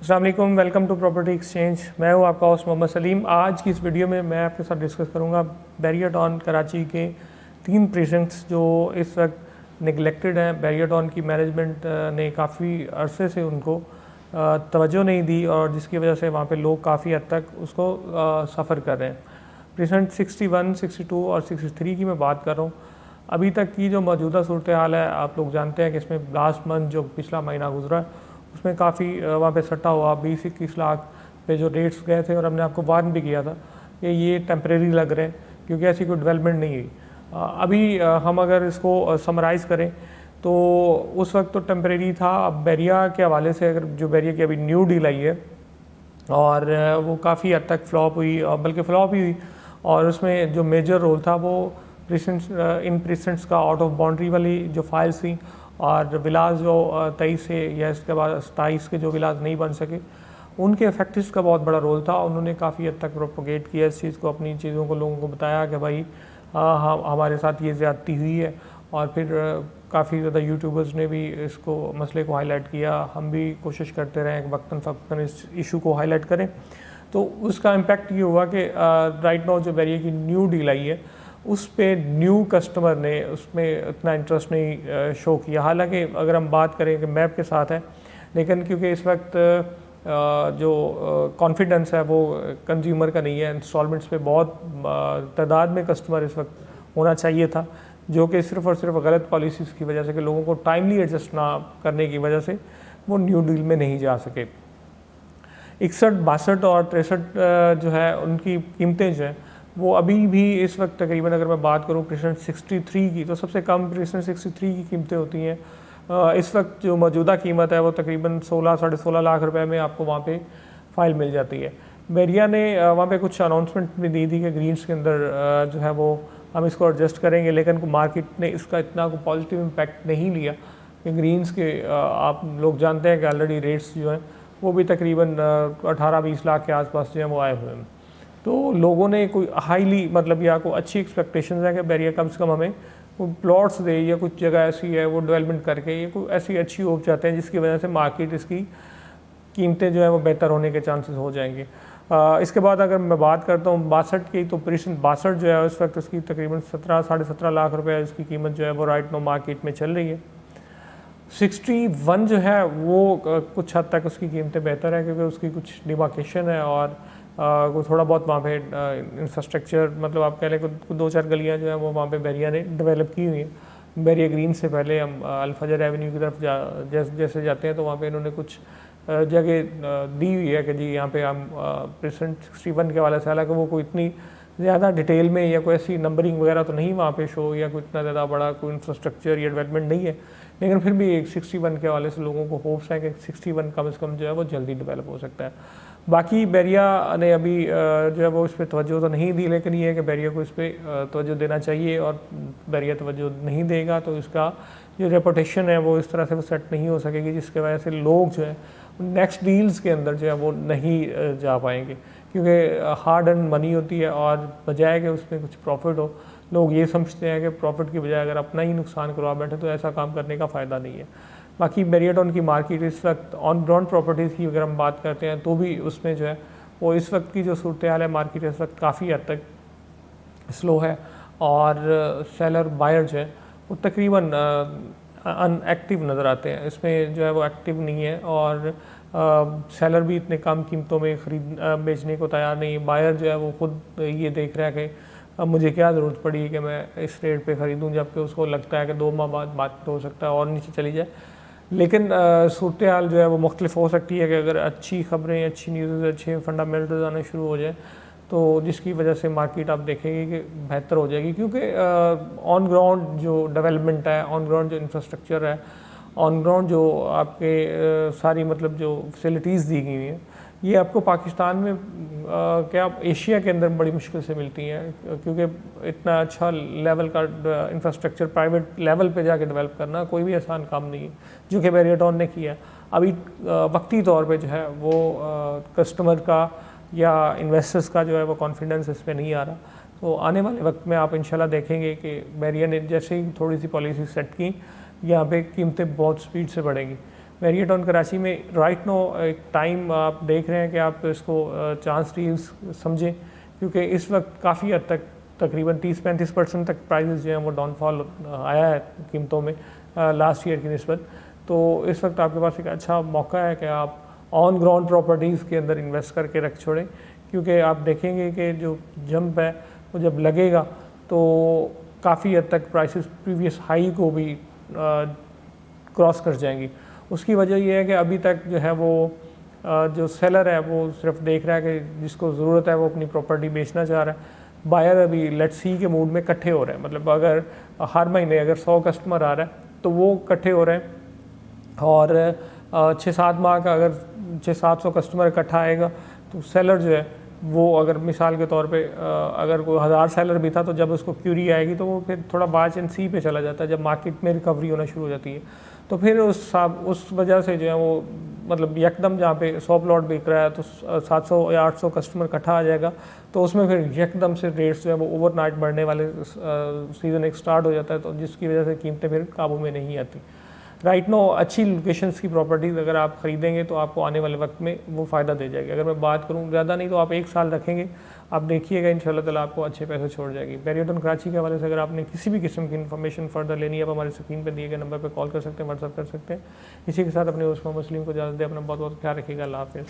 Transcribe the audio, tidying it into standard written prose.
अस्सलाम वालेकुम, welcome to property exchange. मैं हूं आपका होस्ट मोहम्मद सलीम। आज की इस वीडियो में मैं आपके साथ डिस्कस करूंगा बैरियर टाउन कराची के 3 प्रीसिंक्ट्स जो इस वक्त निगलेक्टेड हैं। बैरियर टाउन की मैनेजमेंट ने काफ़ी अरसे से उनको तवज्जो नहीं दी और जिसकी वजह से वहाँ पे लोग काफ़ी हद तक उसको सफ़र कर रहे हैं। प्रीसेंट 61, 62 और 63 की मैं बात कर रहा हूँ। अभी तक की जो मौजूदा सूरत हाल है, आप लोग जानते हैं कि इसमें लास्ट मंथ जो पिछला महीना गुजरा उसमें काफ़ी वहाँ पे सट्टा हुआ। 20-21 लाख पे जो रेट्स गए थे और हमने आपको वार्न भी किया था कि ये टेम्परेरी लग रहे हैं क्योंकि ऐसी कोई डेवलपमेंट नहीं हुई। अभी हम अगर इसको समराइज़ करें तो उस वक्त तो टेम्परेरी था। अब बैरिया के हवाले से अगर जो बैरिया की अभी न्यू डील आई है और वो काफ़ी हद तक फ्लॉप हुई, और बल्कि फ्लॉप ही हुई, और उसमें जो मेजर रोल था वो इन प्रीसेंट्स का आउट ऑफ बाउंड्री वाली जो फाइल्स थी और विलास जो 23 से या इसके बाद 27 के जो विलास नहीं बन सके उनके इफेक्टिव्स का बहुत बड़ा रोल था। उन्होंने काफ़ी हद तक प्रोपोगेट किया इस चीज़ को, अपनी चीज़ों को लोगों को बताया कि भाई हमारे साथ ये ज़्यादती हुई है, और फिर काफ़ी ज़्यादा यूट्यूबर्स ने भी इसको मसले को हाईलाइट किया। हम भी कोशिश करते रहे वक्तन फ़क्तन इस इशू को हाईलाइट करें। तो उसका इम्पैक्ट ये हुआ कि राइट नाउ जो बैरियर की न्यू डील आई है उस पे न्यू कस्टमर ने उसमें इतना इंटरेस्ट नहीं शो किया। हालांकि अगर हम बात करें कि मैप के साथ है, लेकिन क्योंकि इस वक्त जो कॉन्फिडेंस है वो कंज्यूमर का नहीं है, इंस्टॉलमेंट्स पे बहुत तादाद में कस्टमर इस वक्त होना चाहिए था, जो कि सिर्फ़ और सिर्फ गलत पॉलिसीज़ की वजह से कि लोगों को टाइमली एडजस्ट ना करने की वजह से वो न्यू डील में नहीं जा सके। 61, 62 और 63 जो है उनकी कीमतें जो हैं वो अभी भी इस वक्त तकरीबन, अगर मैं बात करूँ प्रीसेंट 63 की, तो सबसे कम प्रीसेंट 63 की कीमतें होती हैं। इस वक्त जो मौजूदा कीमत है वो तकरीबन 16 साढ़े 16 लाख रुपए में आपको वहाँ पे फ़ाइल मिल जाती है। बैरिया ने वहाँ पे कुछ अनाउंसमेंट भी दी थी कि ग्रीन्स के अंदर जो है वो हम इसको एडजस्ट करेंगे, लेकिन मार्केट ने इसका इतना को पॉजिटिव इम्पैक्ट नहीं लिया कि ग्रीन्स के आप लोग जानते हैं कि ऑलरेडी रेट्स जो हैं वो भी तकरीबन 18-20 लाख के आसपास जो है वो आए हुए हैं। तो लोगों ने कोई हाईली मतलब या कोई अच्छी एक्सपेक्टेशंस है कि बैरिया कम से कम हमें कोई प्लॉट्स दे या कुछ जगह ऐसी है वो डेवलपमेंट करके ये कोई ऐसी अच्छी होप चाहते हैं जिसकी वजह से मार्केट इसकी कीमतें जो है वो बेहतर होने के चांसेस हो जाएंगे। इसके बाद अगर मैं बात करता हूँ 62 की, तो प्रीसेंट 62 जो है इस वक्त उसकी तकरीबन 17 साढ़े 17 लाख रुपये इसकी कीमत जो है वो राइट नो मार्केट में चल रही है। 61 जो है वो कुछ हद तक उसकी कीमतें बेहतर है क्योंकि उसकी कुछ डिमार्केशन है और थोड़ा बहुत वहाँ पे इंफ्रास्ट्रक्चर, मतलब आप कह लें 2-4 गलियाँ जो है वो वहाँ पे बैरिया ने डेवलप की हुई हैं। बैरिया ग्रीन से पहले हम अल्फजर एवेन्यू की तरफ जैसे जाते हैं तो वहाँ पे इन्होंने कुछ जगह दी हुई है कि जी यहाँ पे हम प्रेजेंट 61 के वाले से, हालांकि वो कोई इतनी ज़्यादा डिटेल में या कोई ऐसी नंबरिंग वगैरह तो नहीं वहाँ पे शो, या कोई इतना ज़्यादा बड़ा कोई इंफ्रास्ट्रक्चर या डेवलपमेंट नहीं है, लेकिन फिर भी एक 61 के वाले से लोगों को होप्स है कि 61 कम से कम जो है वो जल्दी डेवलप हो सकता है। बाकी बैरिया ने अभी जो है वो इस पर तवज्जो तो नहीं दी, लेकिन ये है कि बैरिया को इस पर तवज्जो देना चाहिए, और बैरिया तवज्जो नहीं देगा तो इसका जो रेपुटेशन है वो इस तरह से वो सेट नहीं हो सकेगी, जिसकी वजह से लोग जो है नेक्स्ट डील्स के अंदर जो है वो नहीं जा पाएंगे, क्योंकि हार्ड एंड मनी होती है और बजाय कि उसमें कुछ प्रॉफिट हो, लोग ये समझते हैं कि प्रॉफिट की बजाय अगर अपना ही नुकसान करवा बैठे तो ऐसा काम करने का फ़ायदा नहीं है। बाकी बैरियर टाउन की मार्केट इस वक्त ऑन ग्राउंड प्रॉपर्टीज़ की अगर हम बात करते हैं तो भी उसमें जो है वो इस वक्त की जो सूरत हाल है मार्केट इस वक्त काफ़ी हद तक स्लो है, और सेलर बायर जो है वो तकरीबन अनएक्टिव नज़र आते हैं। इसमें जो है वो एक्टिव नहीं है, और सेलर भी इतने कम कीमतों में बेचने को तैयार नहीं है। बायर जो है वो खुद ये देख रहा है कि अब मुझे क्या ज़रूरत पड़ी कि मैं इस रेट पे ख़रीदूं, जबकि उसको लगता है कि 2 माह बाद बात हो सकता है और नीचे चली जाए। लेकिन सूरत हाल जो है वो मुख्तलिफ हो सकती है कि अगर अच्छी खबरें, अच्छी न्यूज़, अच्छे फंडामेंटल्स आने शुरू हो जाए तो जिसकी वजह से मार्केट आप देखेंगे कि बेहतर हो जाएगी, क्योंकि ऑन ग्राउंड जो डेवलपमेंट है, ऑन ग्राउंड जो इंफ्रास्ट्रक्चर है, ऑन ग्राउंड जो आपके सारी मतलब जो फैसिलिटीज़ दी गई हैं, ये आपको पाकिस्तान में क्या एशिया के अंदर बड़ी मुश्किल से मिलती हैं, क्योंकि इतना अच्छा लेवल का इंफ्रास्ट्रक्चर प्राइवेट लेवल पे जाके डेवलप करना कोई भी आसान काम नहीं है, जो कि बैरियर टाउन ने किया। अभी वक्ती तौर पे जो है वो कस्टमर का या इन्वेस्टर्स का जो है वो कॉन्फिडेंस इस पर नहीं आ रहा। तो आने वाले वक्त में आप इंशाल्लाह देखेंगे कि बैरियर ने जैसे ही थोड़ी सी पॉलिसी सेट की, यहाँ पे कीमतें बहुत स्पीड से बढ़ेंगी। बैरियरटाउन कराची में राइट नो एक टाइम आप देख रहे हैं कि आप इसको चांस डील्स समझें, क्योंकि इस वक्त काफ़ी हद तक तकरीबन 30-35% तक प्राइसेस जो हैं वो डाउनफॉल आया है कीमतों में लास्ट ईयर की निस्बत। तो इस वक्त आपके पास एक अच्छा मौका है कि आप ऑन ग्राउंड प्रॉपर्टीज़ के अंदर इन्वेस्ट करके रख छोड़ें, क्योंकि आप देखेंगे कि जो जंप है वो जब लगेगा तो काफ़ी हद तक प्राइसेस प्रीवियस हाई को भी क्रॉस कर जाएंगी। उसकी वजह यह है कि अभी तक जो है वो जो सेलर है वो सिर्फ देख रहा है कि जिसको ज़रूरत है वो अपनी प्रॉपर्टी बेचना चाह रहा है। बायर अभी लेट्स सी के मूड में इकट्ठे हो रहे हैं, मतलब अगर हर महीने अगर 100 कस्टमर आ रहा है तो वो इकट्ठे हो रहे हैं, और 6-7 माह का अगर 600-700 कस्टमर इकट्ठा आएगा तो सेलर जो है वो अगर मिसाल के तौर पे अगर कोई 1000 सेलर भी था तो जब उसको क्यूरी आएगी तो वो फिर थोड़ा बाच एंड सी पे चला जाता है जब मार्केट में रिकवरी होना शुरू हो जाती है। तो फिर उस वजह से जो है वो मतलब यकदम जहाँ पे 100 प्लॉट बिक रहा है तो 700 या 800 कस्टमर इकट्ठा आ जाएगा, तो उसमें फिर यकदम से रेट्स जो है वो ओवरनाइट बढ़ने वाले सीज़न एक स्टार्ट हो जाता है, तो जिसकी वजह से कीमतें फिर काबू में नहीं आती। राइट नो अच्छी लोकेशंस की प्रॉपर्टीज़ अगर आप ख़रीदेंगे तो आपको आने वाले वक्त में वो फ़ायदा दे जाएगी। अगर मैं बात करूँ ज़्यादा नहीं तो आप 1 साल रखेंगे, आप देखिएगा इंशाल्लाह ताला आपको अच्छे पैसे छोड़ जाएगी। बैरियरटाउन कराची के हवाले से अगर आपने किसी भी किस्म की इन्फॉर्मेशन फर्दर लेनी है आप हमारे स्क्रीन पर दिए गए नंबर पर कॉल कर सकते हैं, व्हाट्सअप कर सकते हैं। इसी के साथ अपने उस्मान मुस्लिम को इजाज़त दें। अपना बहुत बहुत ख्याल रखिएगा। अल्लाह हाफ़िज़।